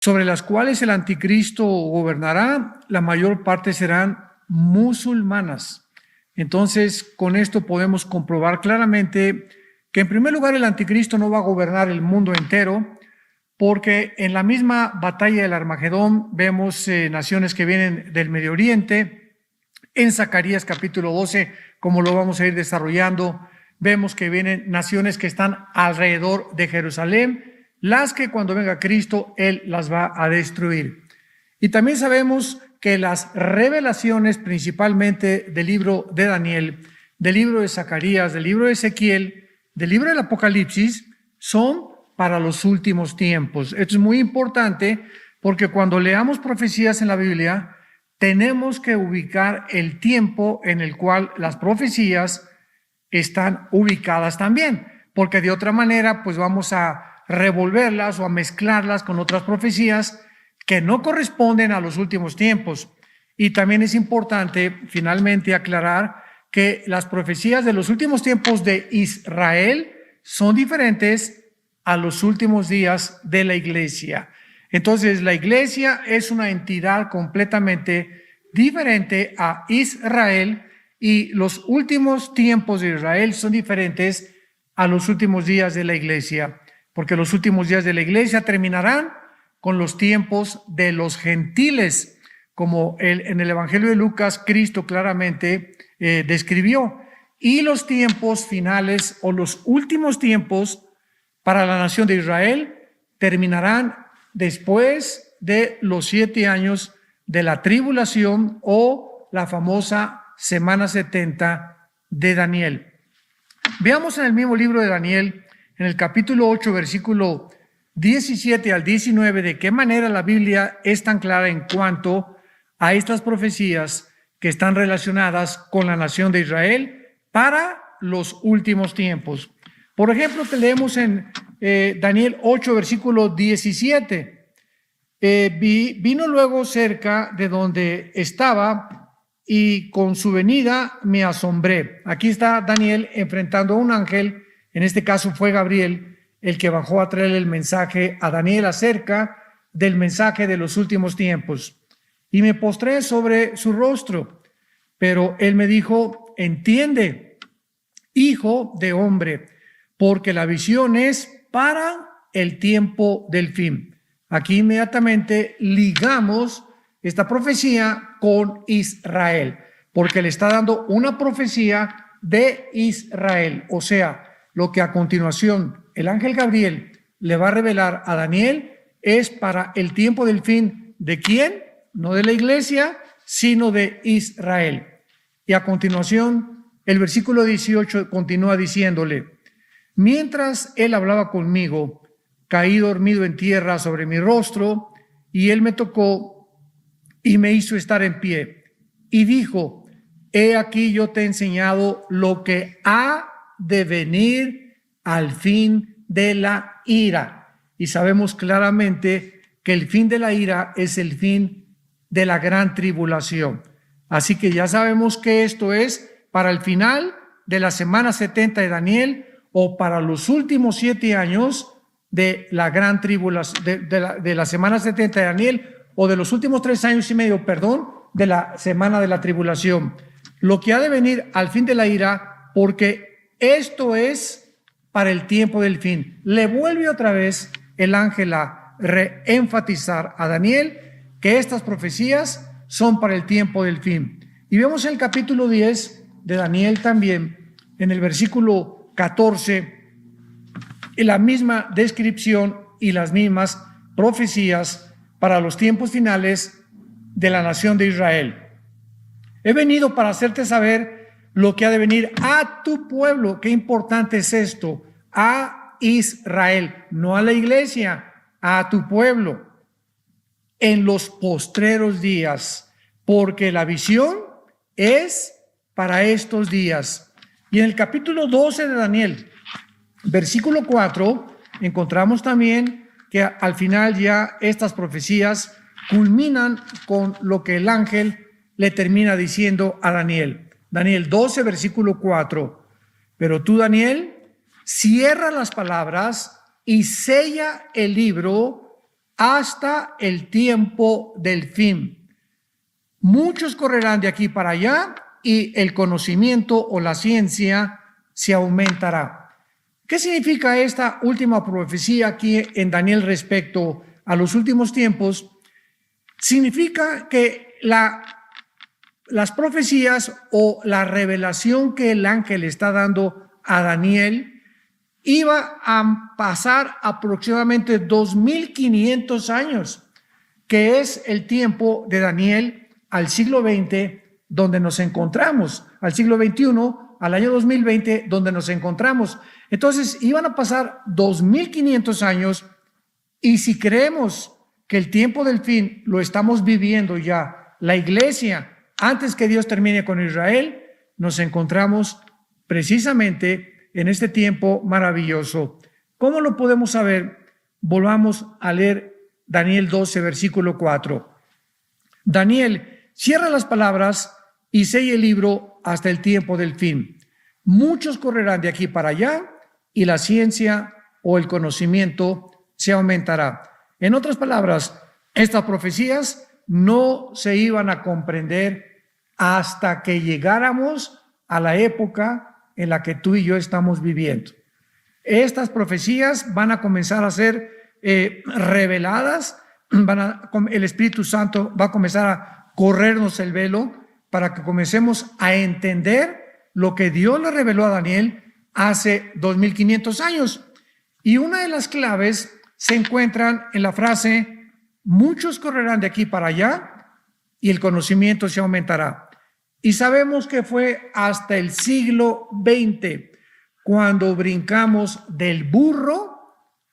sobre las cuales el anticristo gobernará, la mayor parte serán musulmanas. Entonces, con esto podemos comprobar claramente que en primer lugar el anticristo no va a gobernar el mundo entero, porque en la misma batalla del Armagedón vemos naciones que vienen del Medio Oriente. En Zacarías capítulo 12, como lo vamos a ir desarrollando, vemos que vienen naciones que están alrededor de Jerusalén, las que cuando venga Cristo, Él las va a destruir. Y también sabemos que las revelaciones principalmente del libro de Daniel, del libro de Zacarías, del libro de Ezequiel, del libro del Apocalipsis, son para los últimos tiempos. Esto es muy importante porque cuando leamos profecías en la Biblia, tenemos que ubicar el tiempo en el cual las profecías están ubicadas también, porque de otra manera pues vamos a revolverlas o a mezclarlas con otras profecías que no corresponden a los últimos tiempos. Y también es importante finalmente aclarar que las profecías de los últimos tiempos de Israel son diferentes a los últimos días de la iglesia. Entonces, la iglesia es una entidad completamente diferente a Israel y los últimos tiempos de Israel son diferentes a los últimos días de la iglesia, porque los últimos días de la iglesia terminarán con los tiempos de los gentiles, como en el Evangelio de Lucas Cristo claramente describió, y los tiempos finales o los últimos tiempos para la nación de Israel terminarán después de los 7 años de la tribulación o la famosa semana 70 de Daniel. Veamos en el mismo libro de Daniel, en el capítulo 8, versículo 17 al 19, de qué manera la Biblia es tan clara en cuanto a estas profecías que están relacionadas con la nación de Israel para los últimos tiempos. Por ejemplo, te leemos en Daniel 8, versículo 17. Vino luego cerca de donde estaba y con su venida me asombré. Aquí está Daniel enfrentando a un ángel, en este caso fue Gabriel, el que bajó a traer el mensaje a Daniel acerca del mensaje de los últimos tiempos. Y me postré sobre su rostro, pero él me dijo, entiende, hijo de hombre, porque la visión es para el tiempo del fin. Aquí inmediatamente ligamos esta profecía con Israel, porque le está dando una profecía de Israel, o sea, lo que a continuación el ángel Gabriel le va a revelar a Daniel es para el tiempo del fin. ¿De quién? No de la iglesia, sino de Israel. Y a continuación, el versículo 18 continúa diciéndole, mientras él hablaba conmigo, caí dormido en tierra sobre mi rostro, y él me tocó y me hizo estar en pie. Y dijo, he aquí yo te he enseñado lo que ha de venir al fin de la ira. Y sabemos claramente que el fin de la ira es el fin de la gran tribulación. Así que ya sabemos que esto es para el final de la semana 70 de Daniel o para los últimos 7 años de la gran tribulación, de la semana 70 de Daniel o de los últimos 3 años y medio, de la semana de la tribulación. Lo que ha de venir al fin de la ira, porque esto es para el tiempo del fin. Le vuelve otra vez el ángel a reenfatizar a Daniel que estas profecías son para el tiempo del fin. Y vemos en el capítulo 10 de Daniel también, en el versículo 14, la misma descripción y las mismas profecías para los tiempos finales de la nación de Israel. He venido para hacerte saber lo que ha de venir a tu pueblo. Qué importante es esto, a Israel, no a la iglesia, a tu pueblo, en los postreros días, porque la visión es para estos días. Y en el capítulo 12 de Daniel, versículo 4, encontramos también que al final ya estas profecías culminan con lo que el ángel le termina diciendo a Daniel. Daniel 12, versículo 4. Pero tú, Daniel, cierra las palabras y sella el libro hasta el tiempo del fin. Muchos correrán de aquí para allá y el conocimiento o la ciencia se aumentará. ¿Qué significa esta última profecía aquí en Daniel respecto a los últimos tiempos? Significa que las profecías o la revelación que el ángel está dando a Daniel iba a pasar aproximadamente 2500 años, que es el tiempo de Daniel al siglo XX, donde nos encontramos, al siglo XXI, al año 2020, donde nos encontramos. Entonces, iban a pasar 2500 años, y si creemos que el tiempo del fin lo estamos viviendo ya, la iglesia, antes que Dios termine con Israel, nos encontramos precisamente en este tiempo maravilloso. ¿Cómo lo podemos saber? Volvamos a leer Daniel 12, versículo 4. Daniel, cierra las palabras y sella el libro hasta el tiempo del fin. Muchos correrán de aquí para allá y la ciencia o el conocimiento se aumentará. En otras palabras, estas profecías no se iban a comprender hasta que llegáramos a la época en la que tú y yo estamos viviendo. Estas profecías van a comenzar a ser reveladas, el Espíritu Santo va a comenzar a corrernos el velo para que comencemos a entender lo que Dios le reveló a Daniel hace 2500 años. Y una de las claves se encuentran en la frase: muchos correrán de aquí para allá y el conocimiento se aumentará. Y sabemos que fue hasta el siglo XX cuando brincamos del burro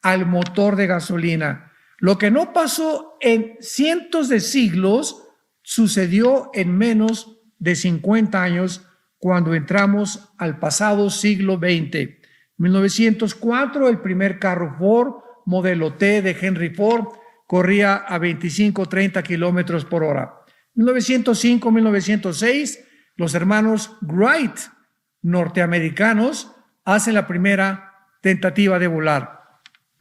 al motor de gasolina. Lo que no pasó en cientos de siglos sucedió en menos de 50 años cuando entramos al pasado siglo XX. 1904, el primer carro Ford, modelo T de Henry Ford, corría a 25-30 kilómetros por hora. 1905-1906, los hermanos Wright, norteamericanos, hacen la primera tentativa de volar.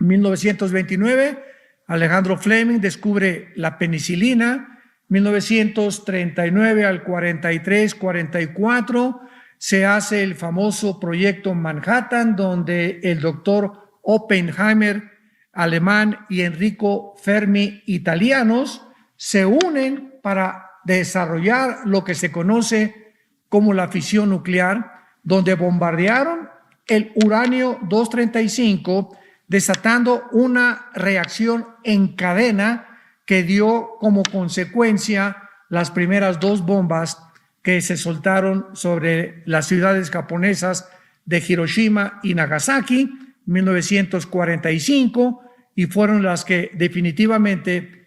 1929, Alejandro Fleming descubre la penicilina. 1939 al 43-44 se hace el famoso proyecto Manhattan, donde el doctor Oppenheimer, alemán, y Enrico Fermi, italianos, se unen para desarrollar lo que se conoce como la fisión nuclear, donde bombardearon el uranio 235, desatando una reacción en cadena que dio como consecuencia las primeras dos bombas que se soltaron sobre las ciudades japonesas de Hiroshima y Nagasaki, 1945, y fueron las que definitivamente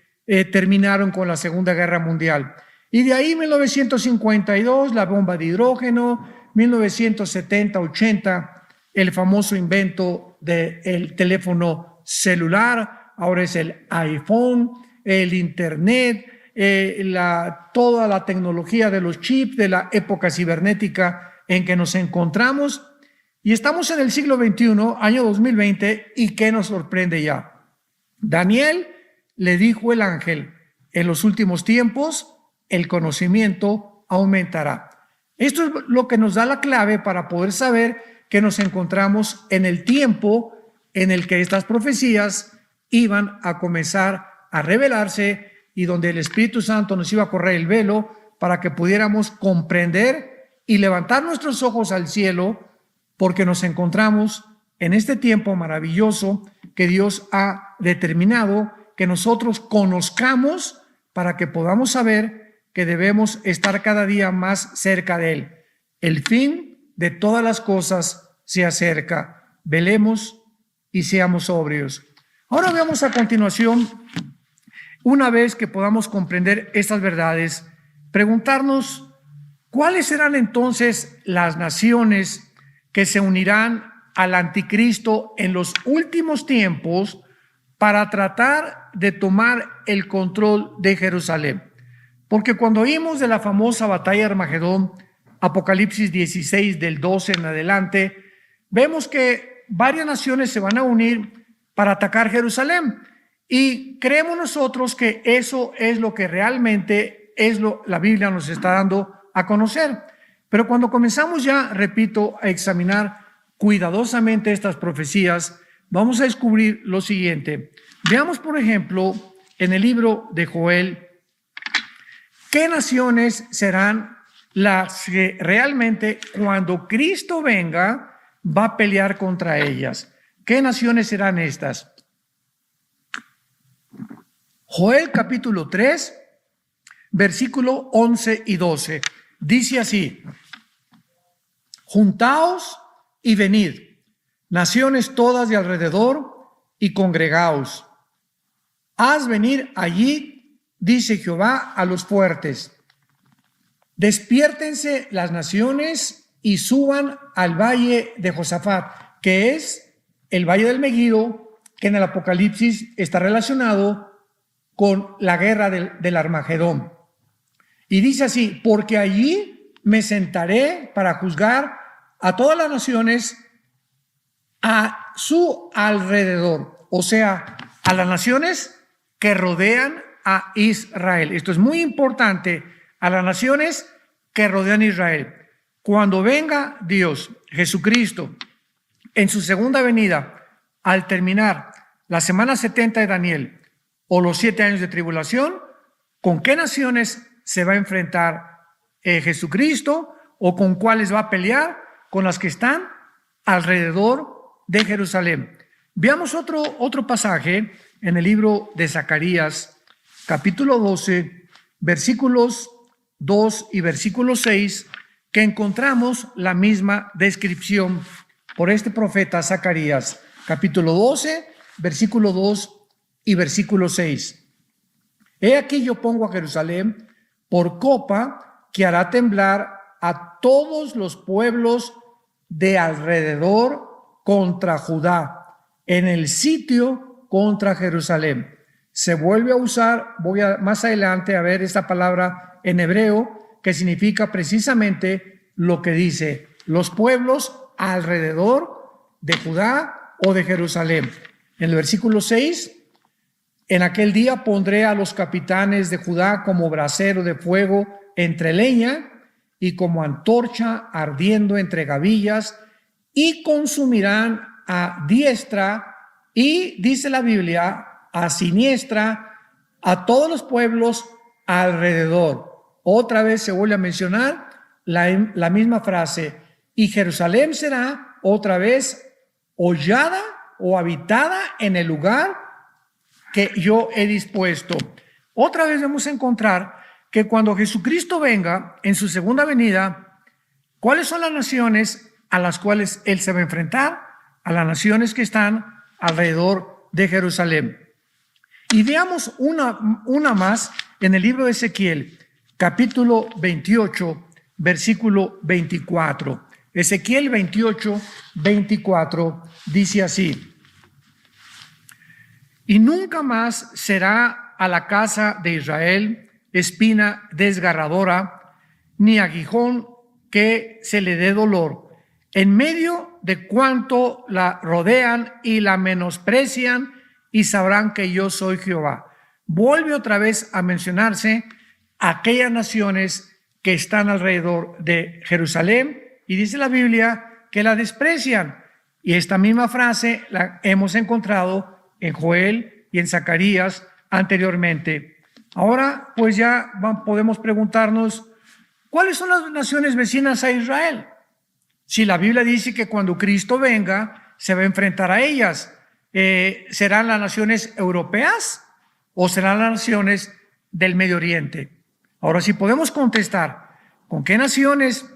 terminaron con la Segunda Guerra Mundial. Y de ahí 1952, la bomba de hidrógeno, 1970-80, el famoso invento del teléfono celular, ahora es el iPhone, el Internet, toda la tecnología de los chips de la época cibernética en que nos encontramos. Y estamos en el siglo XXI, año 2020, ¿y qué nos sorprende ya? Daniel le dijo el ángel: en los últimos tiempos el conocimiento aumentará. Esto es lo que nos da la clave para poder saber que nos encontramos en el tiempo en el que estas profecías iban a comenzar a revelarse y donde el Espíritu Santo nos iba a correr el velo para que pudiéramos comprender y levantar nuestros ojos al cielo, porque nos encontramos en este tiempo maravilloso que Dios ha determinado que nosotros conozcamos para que podamos saber que debemos estar cada día más cerca de Él. El fin de todas las cosas se acerca. Velemos y seamos sobrios. Ahora veamos a continuación, una vez que podamos comprender estas verdades, preguntarnos cuáles serán entonces las naciones que se unirán al anticristo en los últimos tiempos para tratar de tomar el control de Jerusalén. Porque cuando oímos de la famosa batalla de Armagedón, Apocalipsis 16 del 12 en adelante, vemos que varias naciones se van a unir para atacar Jerusalén. Y creemos nosotros que eso es lo que realmente la Biblia nos está dando a conocer. Pero cuando comenzamos ya, repito, a examinar cuidadosamente estas profecías, vamos a descubrir lo siguiente. Veamos, por ejemplo, en el libro de Joel, ¿qué naciones serán las que realmente cuando Cristo venga va a pelear contra ellas? ¿Qué naciones serán estas? Joel capítulo 3, versículo 11 y 12. Dice así: juntaos y venid, naciones todas de alrededor, y congregaos. Haz venir allí, dice Jehová, a los fuertes. Despiértense las naciones y suban al valle de Josafat, que es el valle del Megiddo, que en el Apocalipsis está relacionado con la guerra del Armagedón. Y dice así: porque allí me sentaré para juzgar a todas las naciones a su alrededor, o sea, a las naciones que rodean a Israel. Esto es muy importante, a las naciones que rodean a Israel. Cuando venga Dios, Jesucristo, en su segunda venida, al terminar la semana 70 de Daniel o los 7 años de tribulación, ¿con qué naciones se va a enfrentar Jesucristo o con cuáles va a pelear? Con las que están alrededor de Jerusalén. Veamos otro pasaje en el libro de Zacarías, capítulo 12, versículos 2 y versículo 6, que encontramos la misma descripción por este profeta Zacarías, capítulo 12, versículo 2 y versículo 6. He aquí yo pongo a Jerusalén por copa que hará temblar a todos los pueblos de alrededor contra Judá, en el sitio contra Jerusalén. Se vuelve a usar, más adelante a ver esta palabra en hebreo, que significa precisamente lo que dice: los pueblos alrededor de Judá o de Jerusalén. En el versículo 6, en aquel día pondré a los capitanes de Judá como brasero de fuego entre leña y como antorcha ardiendo entre gavillas, y consumirán a diestra y, dice la Biblia, a siniestra a todos los pueblos alrededor. Otra vez se vuelve a mencionar la misma frase: y Jerusalén será otra vez hollada o habitada en el lugar que yo he dispuesto. Otra vez vamos a encontrar que cuando Jesucristo venga en su segunda venida, ¿cuáles son las naciones a las cuales Él se va a enfrentar? A las naciones que están alrededor de Jerusalén. Y veamos una más en el libro de Ezequiel, capítulo 28, versículo 24. Ezequiel 28, 24 dice así: y nunca más será a la casa de Israel espina desgarradora, ni aguijón que se le dé dolor, en medio de cuanto la rodean y la menosprecian, y sabrán que yo soy Jehová. Vuelve otra vez a mencionarse aquellas naciones que están alrededor de Jerusalén, y dice la Biblia que la desprecian. Y esta misma frase la hemos encontrado en Joel y en Zacarías anteriormente. Ahora, pues ya podemos preguntarnos, ¿cuáles son las naciones vecinas a Israel? Si la Biblia dice que cuando Cristo venga, se va a enfrentar a ellas, ¿serán las naciones europeas o serán las naciones del Medio Oriente? Ahora, si podemos contestar, ¿con qué naciones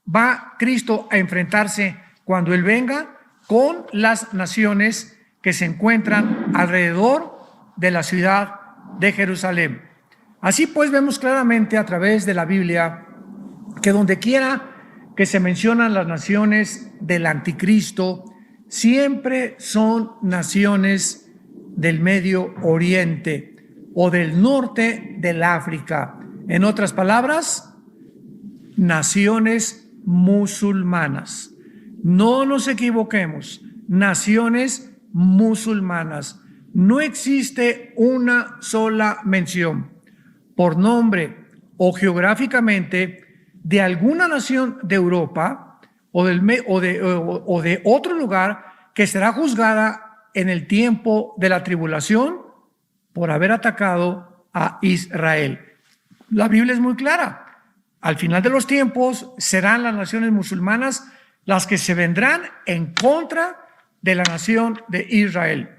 va Cristo a enfrentarse cuando Él venga? Con las naciones que se encuentran alrededor de la ciudad de Jerusalén. Así pues, vemos claramente a través de la Biblia que donde quiera que se mencionan las naciones del anticristo, siempre son naciones del Medio Oriente o del norte del África. En otras palabras, naciones musulmanas. No nos equivoquemos, naciones musulmanas. no existe una sola mención por nombre o geográficamente de alguna nación de Europa o de otro lugar que será juzgada en el tiempo de la tribulación por haber atacado a Israel. La Biblia es muy clara. Al final de los tiempos serán las naciones musulmanas las que se vendrán en contra de la nación de Israel.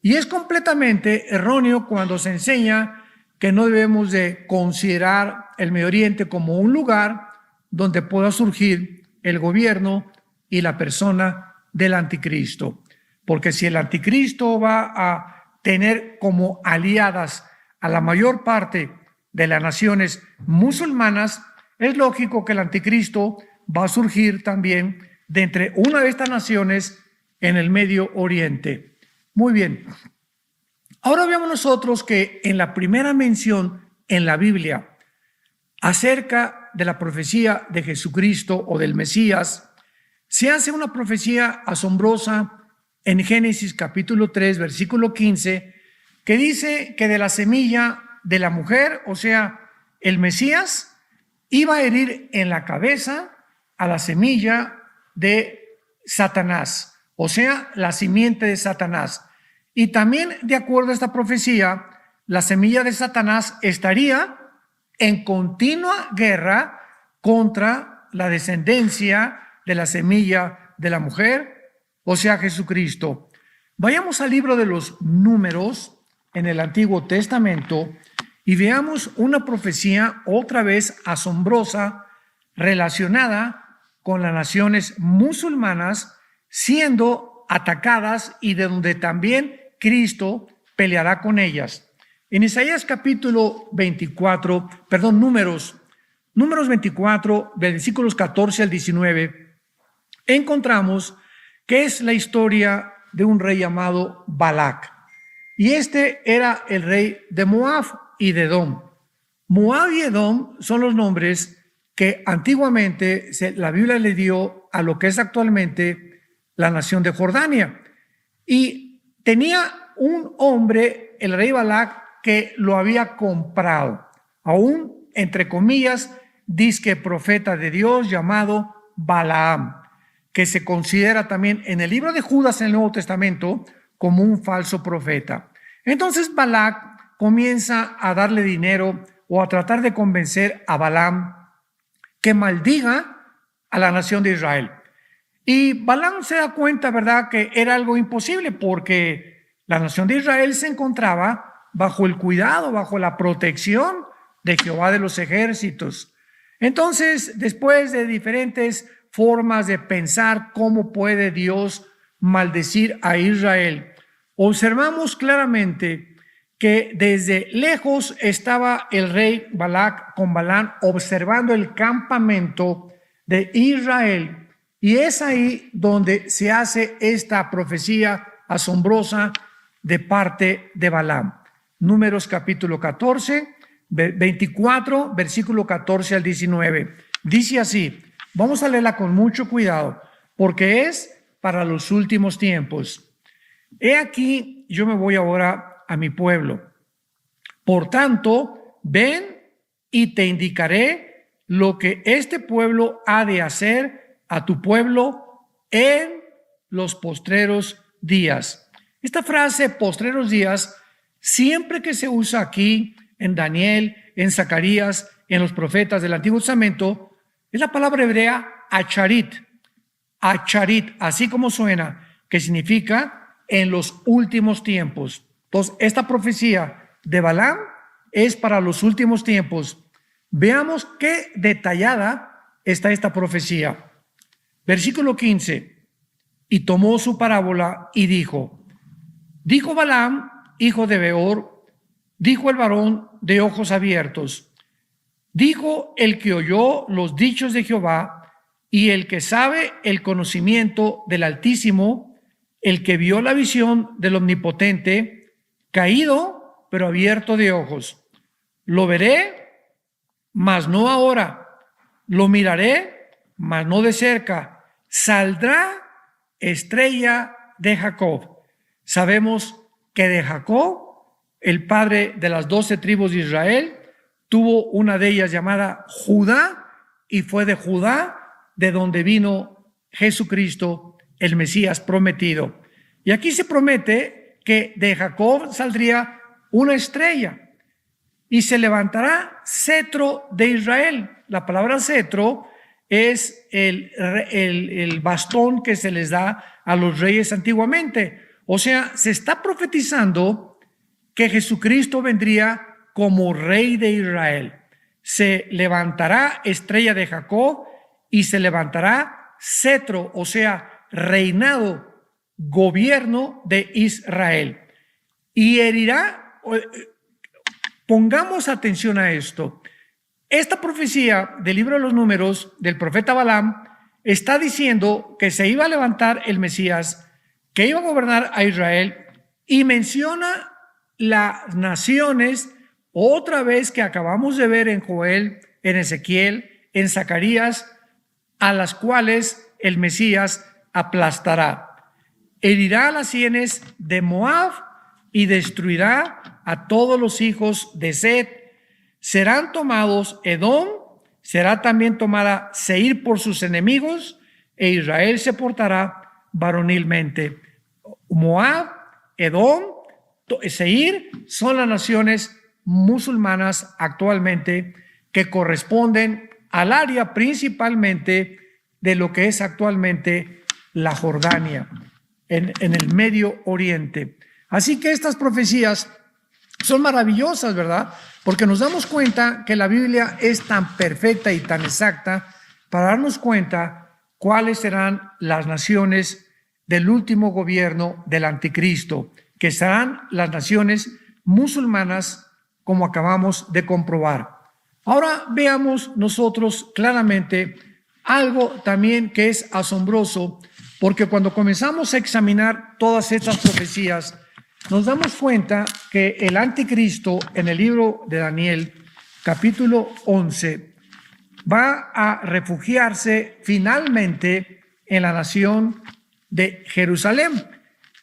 Y es completamente erróneo cuando se enseña que no debemos de considerar el Medio Oriente como un lugar donde pueda surgir el gobierno y la persona del anticristo. Porque si el anticristo va a tener como aliadas a la mayor parte de las naciones musulmanas, es lógico que el anticristo va a surgir también de entre una de estas naciones en el Medio Oriente. Muy bien. Ahora veamos nosotros que en la primera mención en la Biblia acerca de la profecía de Jesucristo o del Mesías, se hace una profecía asombrosa en Génesis capítulo 3, versículo 15, que dice que de la semilla de la mujer, o sea, el Mesías, iba a herir en la cabeza a la semilla de Satanás, o sea, la simiente de Satanás. Y también, de acuerdo a esta profecía, la semilla de Satanás estaría en continua guerra contra la descendencia de la semilla de la mujer, o sea, Jesucristo. Vayamos al libro de los Números en el Antiguo Testamento y veamos una profecía otra vez asombrosa relacionada con las naciones musulmanas siendo atacadas y de donde también Cristo peleará con ellas. En Isaías capítulo 24, Números 24, versículos 14 al 19, encontramos que es la historia de un rey llamado Balac. Y este era el rey de Moab y de Edom. Moab y Edom son los nombres que antiguamente la Biblia le dio a lo que es actualmente la nación de Jordania. Y tenía un hombre, el rey Balac, que lo había comprado, aún entre comillas, dizque profeta de Dios llamado Balaam, que se considera también en el libro de Judas en el Nuevo Testamento como un falso profeta. Entonces Balac comienza a darle dinero o a tratar de convencer a Balaam que maldiga a la nación de Israel. Y Balaam se da cuenta, ¿verdad?, que era algo imposible porque la nación de Israel se encontraba bajo el cuidado, bajo la protección de Jehová de los ejércitos. Entonces, después de diferentes formas de pensar cómo puede Dios maldecir a Israel, observamos claramente que desde lejos estaba el rey Balac con Balaam observando el campamento de Israel, y es ahí donde se hace esta profecía asombrosa de parte de Balaam. Números capítulo 14, 24, versículo 14 al 19. Dice así, vamos a leerla con mucho cuidado, porque es para los últimos tiempos. He aquí, yo me voy ahora a mi pueblo. Por tanto, ven y te indicaré lo que este pueblo ha de hacer a tu pueblo en los postreros días. Esta frase, postreros días, siempre que se usa aquí en Daniel, en Zacarías, en los profetas del Antiguo Testamento, es la palabra hebrea acharit, así como suena, que significa en los últimos tiempos. Entonces, esta profecía de Balaam es para los últimos tiempos. Veamos qué detallada está esta profecía. Versículo 15. Y tomó su parábola y dijo Balaam, hijo de Beor, dijo el varón de ojos abiertos, dijo el que oyó los dichos de Jehová y el que sabe el conocimiento del Altísimo, el que vio la visión del Omnipotente, caído pero abierto de ojos. Lo veré, mas no ahora. Lo miraré, mas no de cerca. Saldrá estrella de Jacob. Sabemos que de Jacob, el padre de las 12 tribus de Israel, tuvo una de ellas llamada Judá, y fue de Judá de donde vino Jesucristo, el Mesías prometido. Y aquí se promete que de Jacob saldría una estrella y se levantará cetro de Israel. La palabra cetro es el bastón que se les da a los reyes antiguamente. O sea, se está profetizando que Jesucristo vendría como rey de Israel. Se levantará estrella de Jacob y se levantará cetro, o sea, reinado, gobierno de Israel. Y herirá, pongamos atención a esto. Esta profecía del libro de los Números del profeta Balaam está diciendo que se iba a levantar el Mesías, que iba a gobernar a Israel, y menciona las naciones otra vez que acabamos de ver en Joel, en Ezequiel, en Zacarías, a las cuales el Mesías aplastará. Herirá las sienes de Moab y destruirá a todos los hijos de Set. Serán tomados Edom, será también tomada Seir por sus enemigos, e Israel se portará varonilmente. Moab, Edom, Seir son las naciones musulmanas actualmente que corresponden al área principalmente de lo que es actualmente la Jordania, en el Medio Oriente. Así que estas profecías son maravillosas, ¿verdad? Porque nos damos cuenta que la Biblia es tan perfecta y tan exacta para darnos cuenta cuáles serán las naciones del último gobierno del anticristo, que serán las naciones musulmanas, como acabamos de comprobar. Ahora veamos nosotros claramente algo también que es asombroso, porque cuando comenzamos a examinar todas estas profecías, nos damos cuenta que el anticristo en el libro de Daniel, capítulo 11, va a refugiarse finalmente en la nación de Jerusalén.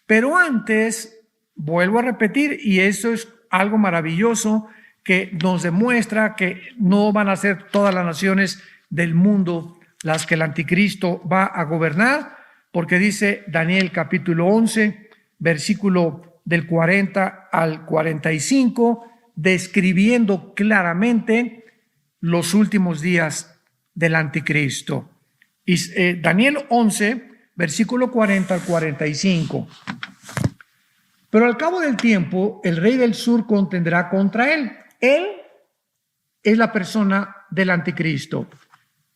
Pero antes, vuelvo a repetir, y eso es algo maravilloso que nos demuestra que no van a ser todas las naciones del mundo las que el anticristo va a gobernar, porque dice Daniel capítulo 11, versículo del 40 al 45, describiendo claramente los últimos días del anticristo. Y Daniel 11, versículo 40 al 45. Pero al cabo del tiempo, el rey del sur contendrá contra él. Él es la persona del anticristo.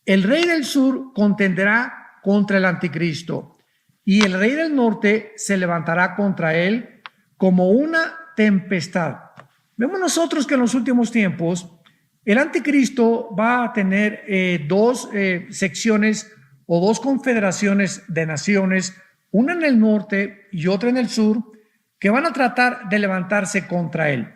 El rey del sur contenderá contra el anticristo, y el rey del norte se levantará contra él como una tempestad. Vemos nosotros que en los últimos tiempos el anticristo va a tener dos secciones o dos confederaciones de naciones, una en el norte y otra en el sur, que van a tratar de levantarse contra él.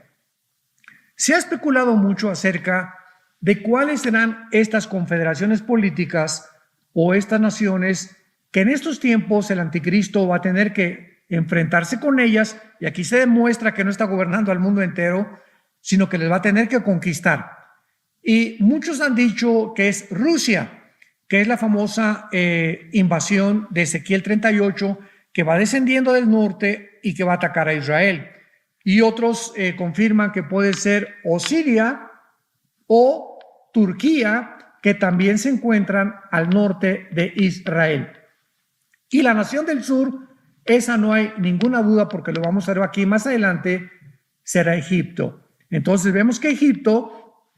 Se ha especulado mucho acerca de cuáles serán estas confederaciones políticas o estas naciones que en estos tiempos el anticristo va a tener que enfrentarse con ellas, y aquí se demuestra que no está gobernando al mundo entero, sino que les va a tener que conquistar. Y muchos han dicho que es Rusia, que es la famosa invasión de Ezequiel 38, que va descendiendo del norte y que va a atacar a Israel. Y otros confirman que puede ser o Siria o Turquía, que también se encuentran al norte de Israel. Y la nación del sur, esa no hay ninguna duda, porque lo vamos a ver aquí más adelante, será Egipto. Entonces vemos que Egipto,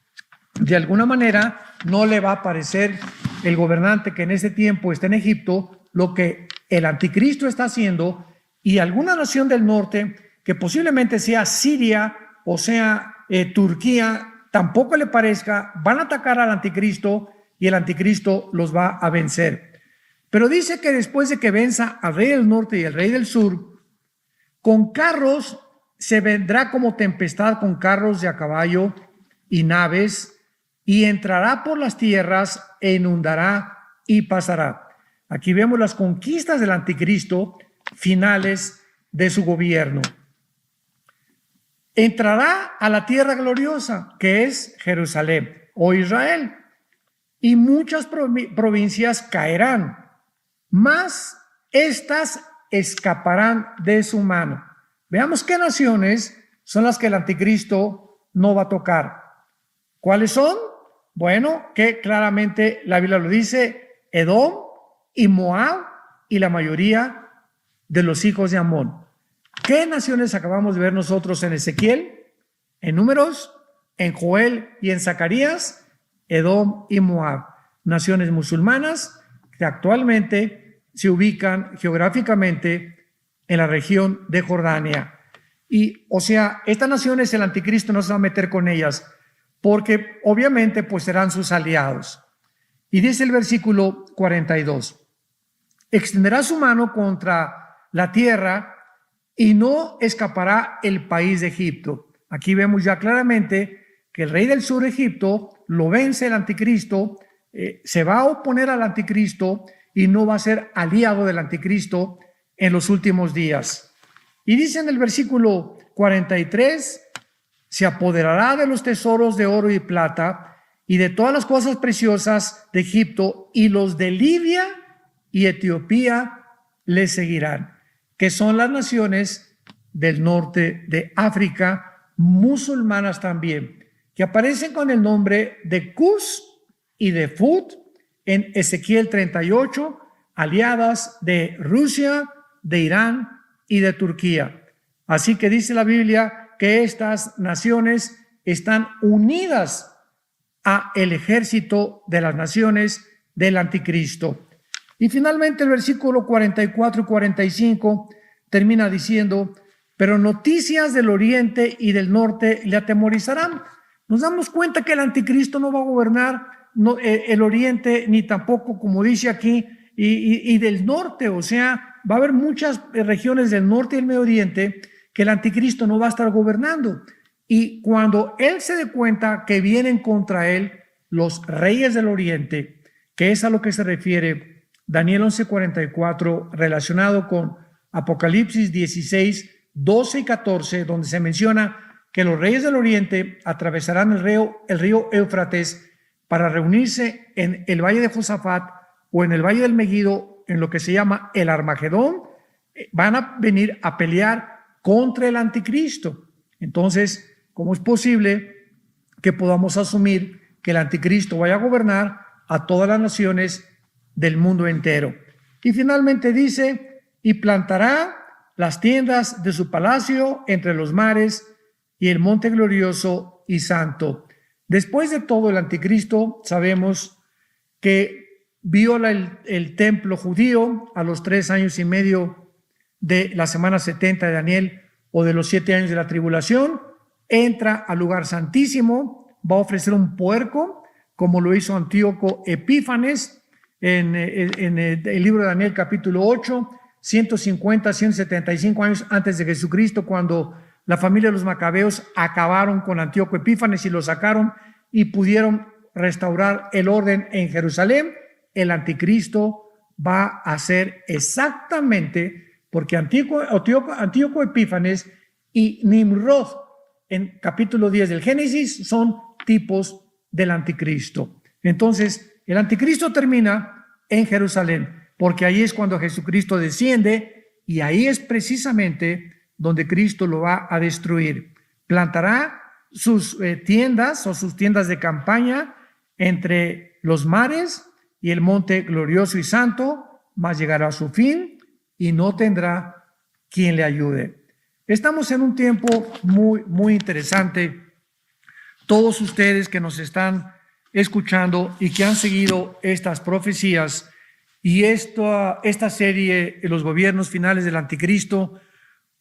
de alguna manera, no le va a parecer el gobernante que en ese tiempo está en Egipto lo que el anticristo está haciendo, y alguna nación del norte, que posiblemente sea Siria o sea Turquía, tampoco le parezca, van a atacar al anticristo y el anticristo los va a vencer. Pero dice que después de que venza al rey del norte y al rey del sur, con carros se vendrá como tempestad, con carros de a caballo y naves, y entrará por las tierras e inundará y pasará. Aquí vemos las conquistas del anticristo finales de su gobierno. entrará a la tierra gloriosa, que es Jerusalén o Israel, y muchas provincias caerán, mas estas escaparán de su mano. Veamos qué naciones son las que el anticristo no va a tocar. ¿Cuáles son? Bueno, que claramente la Biblia lo dice: Edom y Moab y la mayoría de los hijos de Amón. ¿Qué naciones acabamos de ver nosotros en Ezequiel, en Números, en Joel y en Zacarías? Edom y Moab, naciones musulmanas que actualmente se ubican geográficamente en la región de Jordania. Y, o sea, estas naciones el anticristo no se va a meter con ellas, porque obviamente pues serán sus aliados. Y dice el versículo 42, extenderá su mano contra la tierra y no escapará el país de Egipto. Aquí vemos ya claramente que el rey del sur de Egipto lo vence el anticristo, se va a oponer al anticristo y no va a ser aliado del anticristo en los últimos días. Y dice en el versículo 43, se apoderará de los tesoros de oro y plata y de todas las cosas preciosas de Egipto, y los de Libia y Etiopía le seguirán, que son las naciones del norte de África, musulmanas también, que aparecen con el nombre de Cus y de Fut en Ezequiel 38, aliadas de Rusia, de Irán y de Turquía. Así que dice la Biblia que estas naciones están unidas a el ejército de las naciones del anticristo. Y finalmente el versículo 44 y 45 termina diciendo: pero noticias del oriente y del norte le atemorizarán. Nos damos cuenta que el anticristo no va a gobernar el oriente, ni tampoco, como dice aquí, y del norte. O sea, va a haber muchas regiones del norte y del Medio Oriente que el anticristo no va a estar gobernando. Y cuando él se dé cuenta que vienen contra él los reyes del oriente, que es a lo que se refiere Daniel 11:44, relacionado con Apocalipsis 16, 12 y 14, donde se menciona que los reyes del oriente atravesarán el río Éufrates para reunirse en el valle de Josafat o en el valle del Megiddo, en lo que se llama el Armagedón, van a venir a pelear contra el anticristo. Entonces, ¿cómo es posible que podamos asumir que el anticristo vaya a gobernar a todas las naciones del mundo entero? Y finalmente dice: y plantará las tiendas de su palacio entre los mares y el monte glorioso y santo. Después de todo, el anticristo sabemos que viola el templo judío a los 3 años y medio de la semana 70 de Daniel, o de los 7 años de la tribulación. Entra al lugar santísimo, va a ofrecer un puerco, como lo hizo Antíoco Epífanes en el libro de Daniel capítulo 8, 150, 175 años antes de Jesucristo, cuando la familia de los macabeos acabaron con Antíoco Epífanes y lo sacaron y pudieron restaurar el orden en Jerusalén. El anticristo va a hacer exactamente, porque Antíoco Epífanes y Nimrod en capítulo 10 del Génesis son tipos del anticristo. Entonces, el anticristo termina en Jerusalén, porque ahí es cuando Jesucristo desciende, y ahí es precisamente donde Cristo lo va a destruir. Plantará sus tiendas o sus tiendas de campaña entre los mares y el monte glorioso y santo, mas llegará a su fin y no tendrá quien le ayude. Estamos en un tiempo muy, muy interesante. Todos ustedes que nos están escuchando y que han seguido estas profecías y esta serie de los gobiernos finales del anticristo,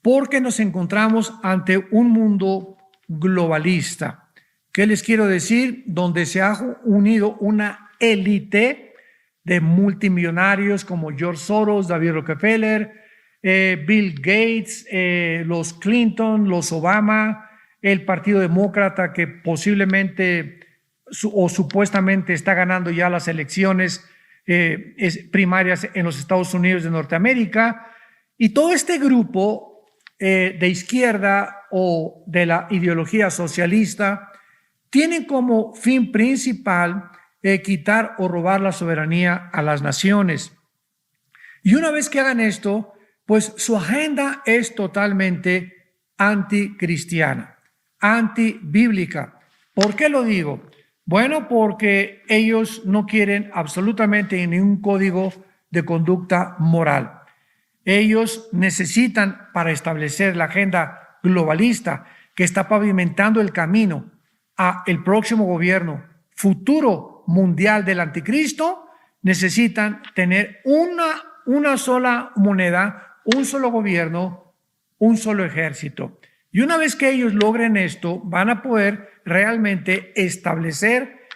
porque nos encontramos ante un mundo globalista. ¿Qué les quiero decir? Donde se ha unido una élite de multimillonarios como George Soros, David Rockefeller, Bill Gates, los Clinton, los Obama, el Partido Demócrata, que posiblemente o supuestamente está ganando ya las elecciones primarias en los Estados Unidos de Norteamérica. Y todo este grupo de izquierda o de la ideología socialista tienen como fin principal quitar o robar la soberanía a las naciones. Y una vez que hagan esto, pues su agenda es totalmente anticristiana, antibíblica. ¿Por qué lo digo? Bueno, porque ellos no quieren absolutamente ningún código de conducta moral. Ellos necesitan, para establecer la agenda globalista que está pavimentando el camino a el próximo gobierno futuro mundial del anticristo, necesitan tener una sola moneda, un solo gobierno, un solo ejército. Y una vez que ellos logren esto, van a poder realmente establecer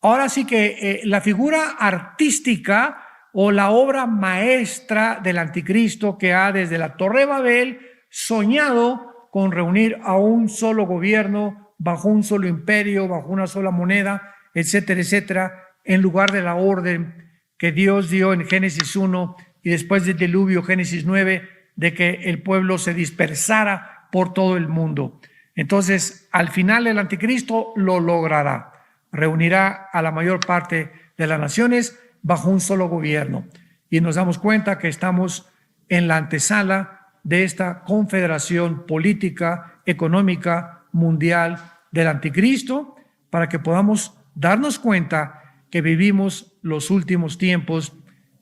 ahora sí que la figura artística o la obra maestra del anticristo, que ha desde la Torre de Babel soñado con reunir a un solo gobierno, bajo un solo imperio, bajo una sola moneda, etcétera, etcétera, en lugar de la orden que Dios dio en Génesis 1 y después del diluvio, Génesis 9, de que el pueblo se dispersara por todo el mundo. Entonces, al final el anticristo lo logrará. Reunirá a la mayor parte de las naciones bajo un solo gobierno. Y nos damos cuenta que estamos en la antesala de esta confederación política, económica, mundial del anticristo, para que podamos darnos cuenta que vivimos los últimos tiempos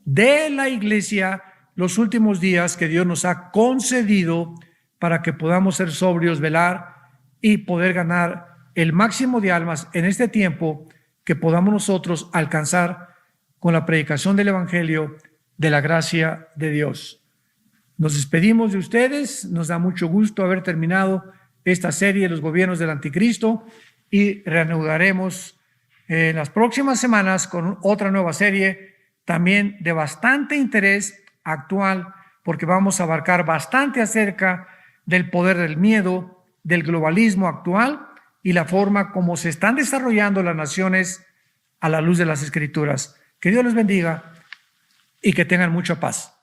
de la iglesia, los últimos días que Dios nos ha concedido para que podamos ser sobrios, velar y poder ganar el máximo de almas en este tiempo, que podamos nosotros alcanzar con la predicación del evangelio de la gracia de Dios. Nos despedimos de ustedes, nos da mucho gusto haber terminado esta serie de los gobiernos del anticristo y reanudaremos en las próximas semanas con otra nueva serie también de bastante interés actual, porque vamos a abarcar bastante acerca del poder del miedo, del globalismo actual y la forma como se están desarrollando las naciones a la luz de las Escrituras. Que Dios les bendiga y que tengan mucha paz.